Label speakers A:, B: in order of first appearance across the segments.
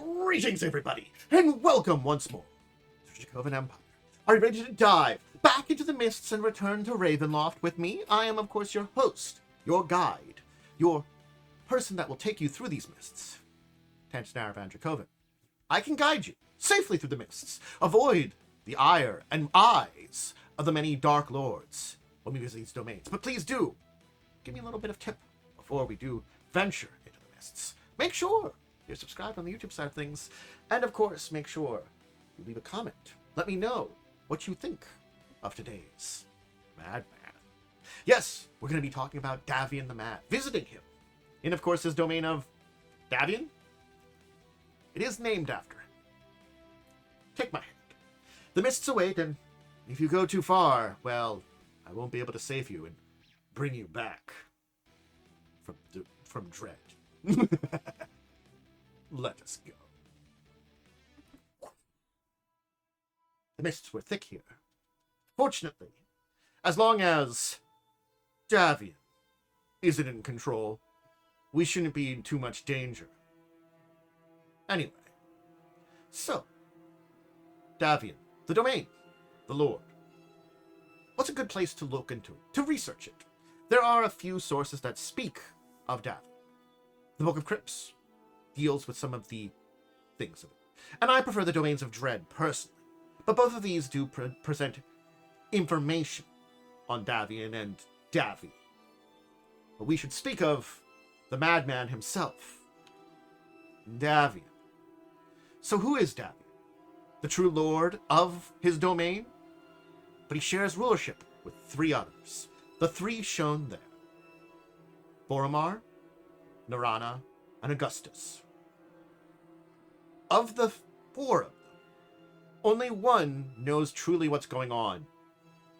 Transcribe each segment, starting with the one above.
A: Greetings, everybody, and welcome once more to Dracovin Empire. Are you ready to dive back into the mists and return to Ravenloft with me? I am, of course, your host, your guide, your person that will take you through these mists. Davion Dracovin. I can guide you safely through the mists. Avoid the ire and eyes of the many Darklords when we visit these domains. But please do give me a little bit of tip before we do venture into the mists. Make sure you're subscribed on the YouTube side of things. And of course, make sure you leave a comment. Let me know what you think of today's Madman. Yes, we're going to be talking about Davion the Mad, visiting him in, of course, his domain of Davion. It is named after him. Take my hand. The mists await, and if you go too far, well, I won't be able to save you and bring you back from dread. Let us go. The mists were thick here. Fortunately, as long as Davion isn't in control, we shouldn't be in too much danger. Anyway, so, Davion, the domain, the Lord. What's a good place to look into, to research it? There are a few sources that speak of Davion. The Book of Crypts deals with some of the things of it. And I prefer the Domains of Dread, personally. But both of these do present information on Davion and Davi. But we should speak of the madman himself, Davion. So who is Davion? The true lord of his domain? But he shares rulership with three others. The three shown there. Boromar, Narana, and Augustus. Of the four of them, only one knows truly what's going on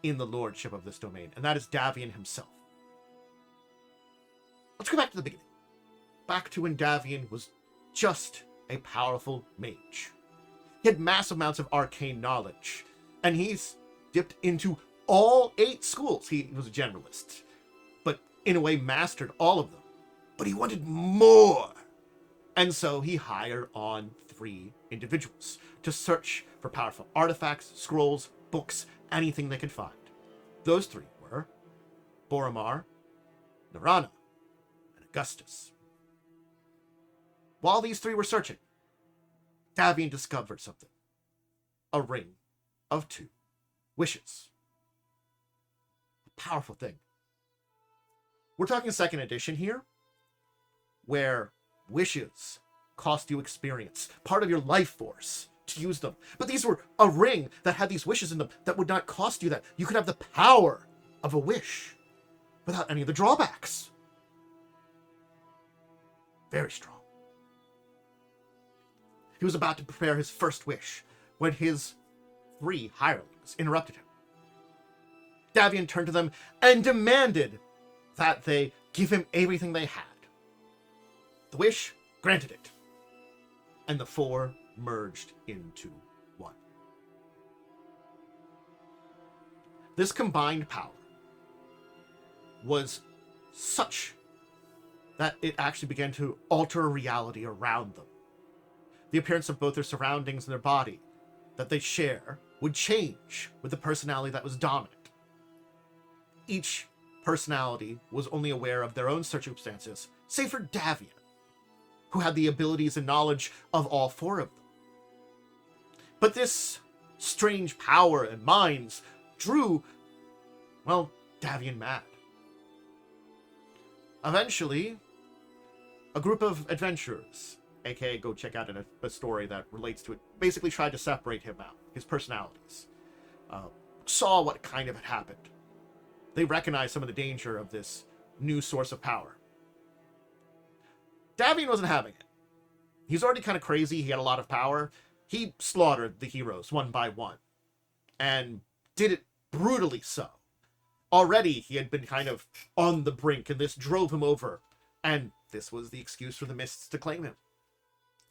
A: in the lordship of this domain, and that is Davion himself. Let's go back to the beginning. Back to when Davion was just a powerful mage. He had massive amounts of arcane knowledge, and he's dipped into all 8 schools. He was a generalist, but in a way mastered all of them. But he wanted more. And so he hired on 3 individuals to search for powerful artifacts, scrolls, books, anything they could find. Those 3 were Boromar, Narana, and Augustus. While these 3 were searching, Davion discovered something. A ring of 2 wishes. A powerful thing. We're talking 2nd edition here, where wishes cost you experience, part of your life force to use them. But these were a ring that had these wishes in them that would not cost you that. You could have the power of a wish without any of the drawbacks. Very strong. He was about to prepare his first wish when his 3 hirelings interrupted him. Davion turned to them and demanded that they give him everything they had. The wish granted it, and the 4 merged into 1. This combined power was such that it actually began to alter reality around them. The appearance of both their surroundings and their body that they share would change with the personality that was dominant. Each personality was only aware of their own circumstances, save for Davion, who had the abilities and knowledge of all 4 of them. But this strange power and minds drew, well, Davion mad. Eventually, a group of adventurers, aka go check out a story that relates to it, basically tried to separate him out, his personalities. Saw what kind of had happened. They recognized some of the danger of this new source of power. Davion wasn't having it. He's already kind of crazy. He had a lot of power. He slaughtered the heroes one by one, and did it brutally so. Already he had been kind of on the brink, and this drove him over, and this was the excuse for the mists to claim him.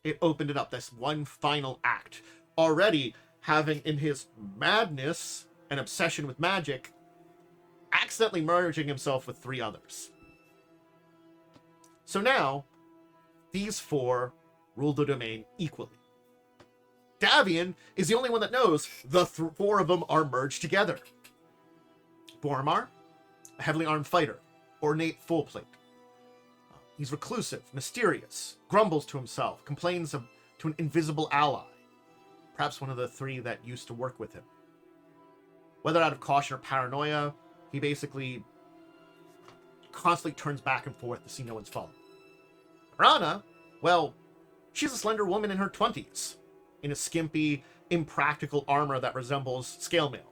A: It opened it up, this one final act. Already having in his madness and obsession with magic, accidentally merging himself with 3 others. So now, these 4 rule the domain equally. Davion is the only one that knows the four of them are merged together. Boromar, a heavily armed fighter, ornate full plate. He's reclusive, mysterious, grumbles to himself, complains to an invisible ally, perhaps one of the three that used to work with him. Whether out of caution or paranoia, he basically constantly turns back and forth to see no one's following. Rana, well, she's a slender woman in her 20s, in a skimpy, impractical armor that resembles scale mail.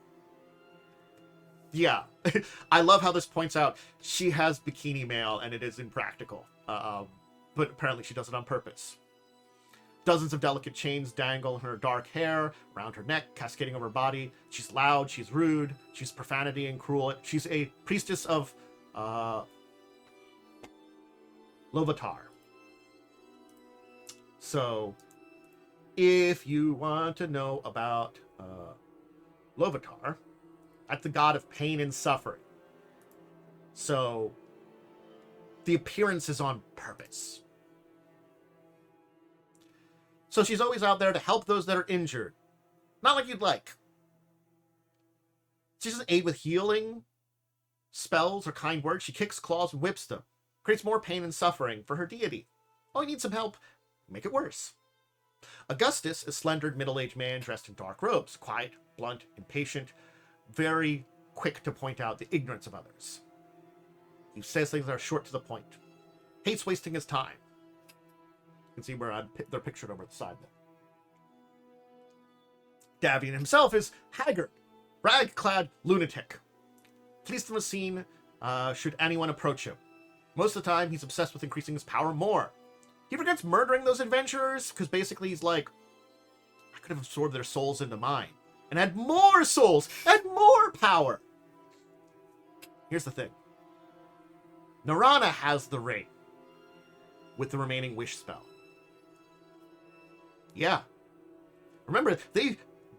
A: Yeah, I love how this points out she has bikini mail and it is impractical. But apparently she does it on purpose. Dozens of delicate chains dangle in her dark hair, around her neck, cascading over her body. She's loud, she's rude, she's profanity and cruel. She's a priestess of Lovatar. So, if you want to know about Lovatar, that's the god of pain and suffering. So, the appearance is on purpose. So she's always out there to help those that are injured. Not like you'd like. She doesn't aid with healing, spells, or kind words. She kicks claws and whips them. Creates more pain and suffering for her deity. Oh, you need some help? Make it worse. Augustus, a slender middle-aged man dressed in dark robes. Quiet, blunt, impatient. Very quick to point out the ignorance of others. He says things that are short to the point. Hates wasting his time. You can see where they're pictured over the side there. Davion himself is haggard, rag-clad lunatic. Flees from the scene should anyone approach him. Most of the time, he's obsessed with increasing his power more. He forgets murdering those adventurers, because basically he's like, I could have absorbed their souls into mine, and had more souls, and more power. Here's the thing. Narana has the ring, with the remaining wish spell. Yeah. Remember,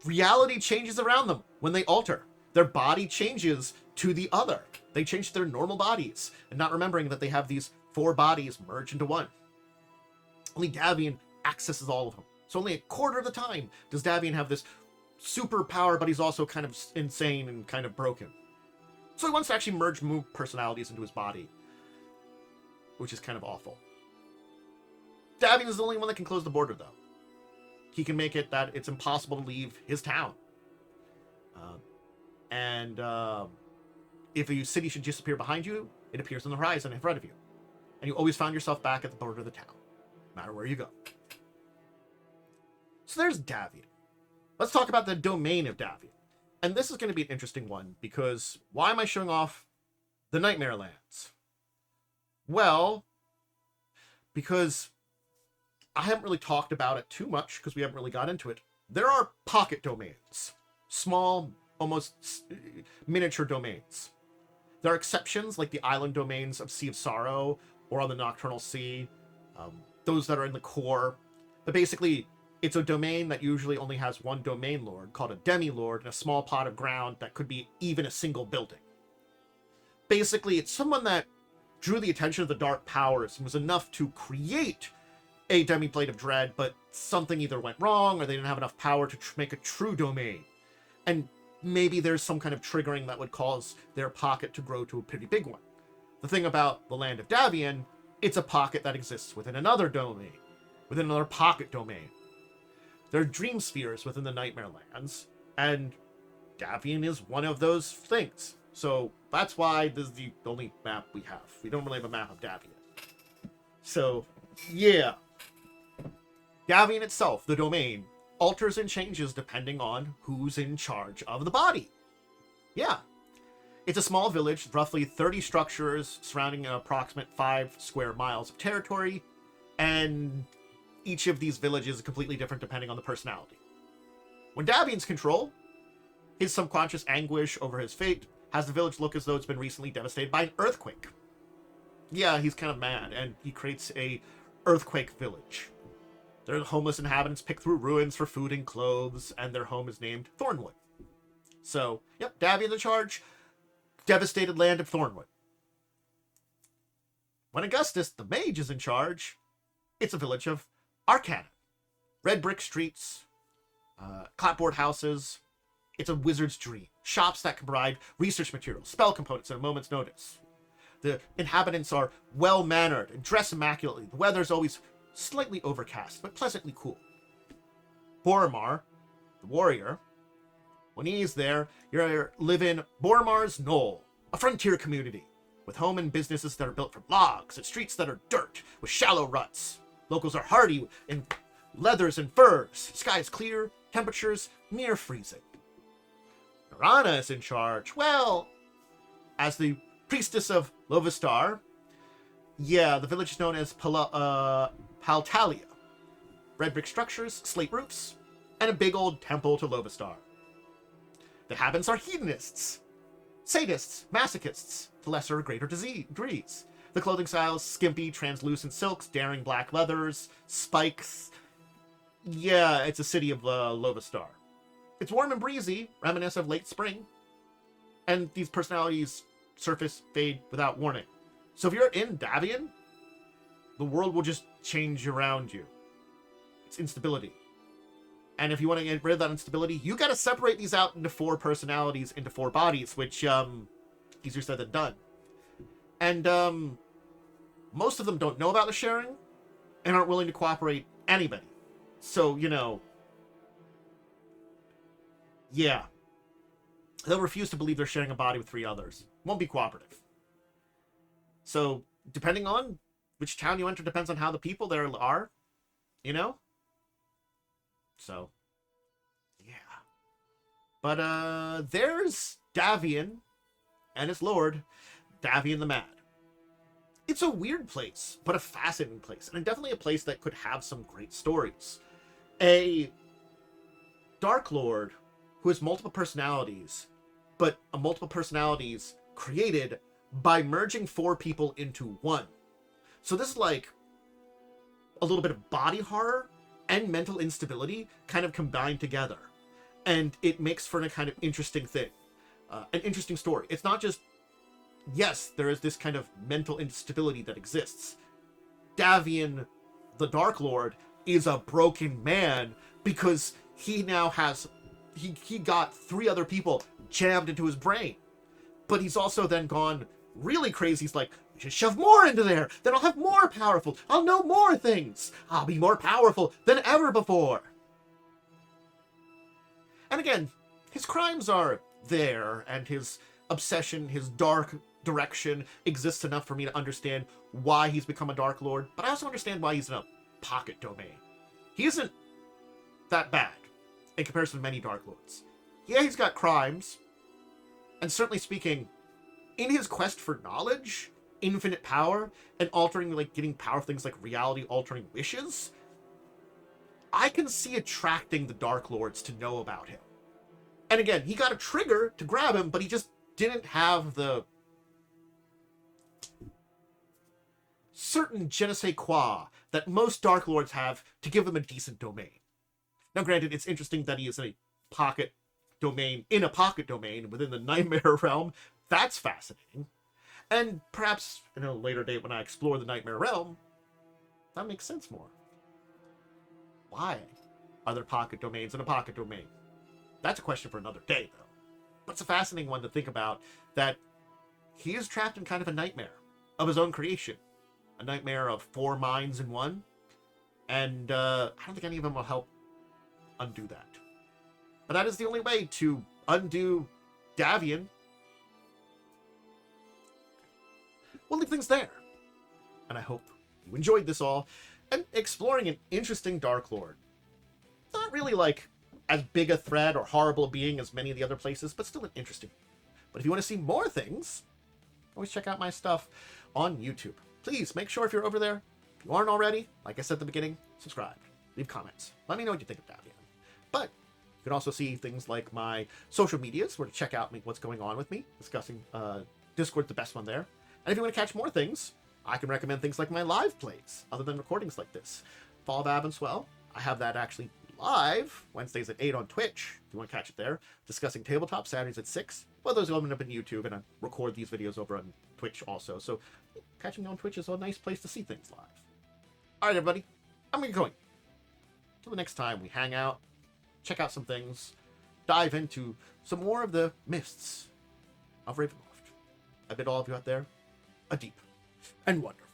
A: reality changes around them when they alter. Their body changes to the other. They change to their normal bodies, and not remembering that they have these 4 bodies merged into one. Only Davion accesses all of them. So only a quarter of the time does Davion have this superpower, but he's also kind of insane and kind of broken. So he wants to actually merge personalities into his body, which is kind of awful. Davion is the only one that can close the border, though. He can make it that it's impossible to leave his town. If a city should disappear behind you, it appears on the horizon in front of you. And you always find yourself back at the border of the town, no matter where you go. So there's Davion. Let's talk about the domain of Davion. And this is going to be an interesting one, because why am I showing off the Nightmare Lands? Well, because I haven't really talked about it too much, because we haven't really got into it. There are pocket domains. Small, almost miniature domains. There are exceptions, like the island domains of Sea of Sorrow, or on the Nocturnal Sea, those that are in the core. But basically, it's a domain that usually only has one domain lord, called a Demilord, and a small plot of ground that could be even a single building. Basically, it's someone that drew the attention of the Dark Powers and was enough to create a Demiplane of Dread, but something either went wrong, or they didn't have enough power to make a true domain. And maybe there's some kind of triggering that would cause their pocket to grow to a pretty big one. The thing about the Land of Davion, it's a pocket that exists within another domain, within another pocket domain. There are dream spheres within the Nightmare Lands, and Davion is one of those things. So that's why this is the only map we have. We don't really have a map of Davion. So, yeah. Davion itself, the domain, alters and changes depending on who's in charge of the body. Yeah. It's a small village, roughly 30 structures surrounding an approximate 5 square miles of territory, and each of these villages is completely different depending on the personality. When Davion's control, his subconscious anguish over his fate has the village look as though it's been recently devastated by an earthquake. Yeah, he's kind of mad, and he creates a earthquake village. Their homeless inhabitants pick through ruins for food and clothes, and their home is named Thornwood. So, yep, Davion's in charge. Devastated land of Thornwood. When Augustus, the mage, is in charge, it's a village of Arcana. Red brick streets, clapboard houses. It's a wizard's dream. Shops that can provide research materials, spell components at a moment's notice. The inhabitants are well-mannered and dress immaculately. The weather's always slightly overcast, but pleasantly cool. Boromar, the warrior, when he's there, you live in Boromar's Knoll, a frontier community, with home and businesses that are built from logs and streets that are dirt with shallow ruts. Locals are hardy in leathers and furs. Sky is clear, temperatures near freezing. Narana is in charge. Well, as the priestess of Lovistar, the village is known as Paltalia. Red brick structures, slate roofs, and a big old temple to Lovistar. The inhabitants are hedonists, sadists, masochists, to lesser or greater degrees. The clothing styles, skimpy, translucent silks, daring black leathers, spikes. Yeah, it's a city of Lovistar. It's warm and breezy, reminiscent of late spring. And these personalities surface, fade without warning. So if you're in Davion, the world will just change around you. It's instability. And if you want to get rid of that instability, you got to separate these out into 4 personalities, into 4 bodies, which, easier said than done. And, most of them don't know about the sharing and aren't willing to cooperate anybody. So, yeah. They'll refuse to believe they're sharing a body with 3 others. Won't be cooperative. So, depending on which town you enter, depends on how the people there are, So, yeah. But, there's Davion and its lord, Davion the Mad. It's a weird place, but a fascinating place, and definitely a place that could have some great stories. A Darklord who has multiple personalities, but multiple personalities created by merging 4 people into one. So this is like a little bit of body horror and mental instability kind of combined together. And it makes for a kind of interesting thing. An interesting story. It's not just, yes, there is this kind of mental instability that exists. Davion, the Darklord, is a broken man because he now has... He got 3 other people jammed into his brain. But he's also then gone really crazy. He's like, just shove more into there. Then I'll have more powerful. I'll know more things. I'll be more powerful than ever before. And again, his crimes are there, and his obsession, his dark direction exists enough for me to understand why he's become a Darklord, but I also understand why he's in a pocket domain. He isn't that bad in comparison to many Darklords. Yeah, he's got crimes, and certainly speaking, in his quest for knowledge, infinite power, and getting power things like reality-altering wishes, I can see attracting the Darklords to know about him. And again, he got a trigger to grab him, but he just didn't have the certain je ne sais quoi that most Darklords have to give him a decent domain. Now, granted, it's interesting that he is in a pocket domain within the Nightmare Realm. That's fascinating. And perhaps in a later date when I explore the Nightmare Realm, that makes sense more. Why are there pocket domains in a pocket domain? That's a question for another day, though. But it's a fascinating one to think about, that he is trapped in kind of a nightmare of his own creation. A nightmare of 4 minds in one. And I don't think any of them will help undo that. But that is the only way to undo Davion. We'll leave things there. And I hope you enjoyed this all. And exploring an interesting Darklord. Not really like as big a threat or horrible a being as many of the other places, but still an interesting. But if you want to see more things, always check out my stuff on YouTube. Please make sure if you're over there, if you aren't already, like I said at the beginning, subscribe, leave comments. Let me know what you think of Davion. But you can also see things like my social medias, where to check out what's going on with me, discussing Discord's the best one there. And if you want to catch more things, I can recommend things like my live plays, other than recordings like this. Fall of Ab and Swell, I have that actually live Wednesdays at 8 on Twitch, if you want to catch it there. Discussing Tabletop, Saturdays at 6. Well, those will end up in YouTube, and I record these videos over on Twitch also. So catching me on Twitch is a nice place to see things live. Alright, everybody, I'm going to go. until the next time we hang out, check out some things, dive into some more of the mists of Ravenloft. I bid all of you out there a deep and wonderful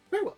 A: farewell.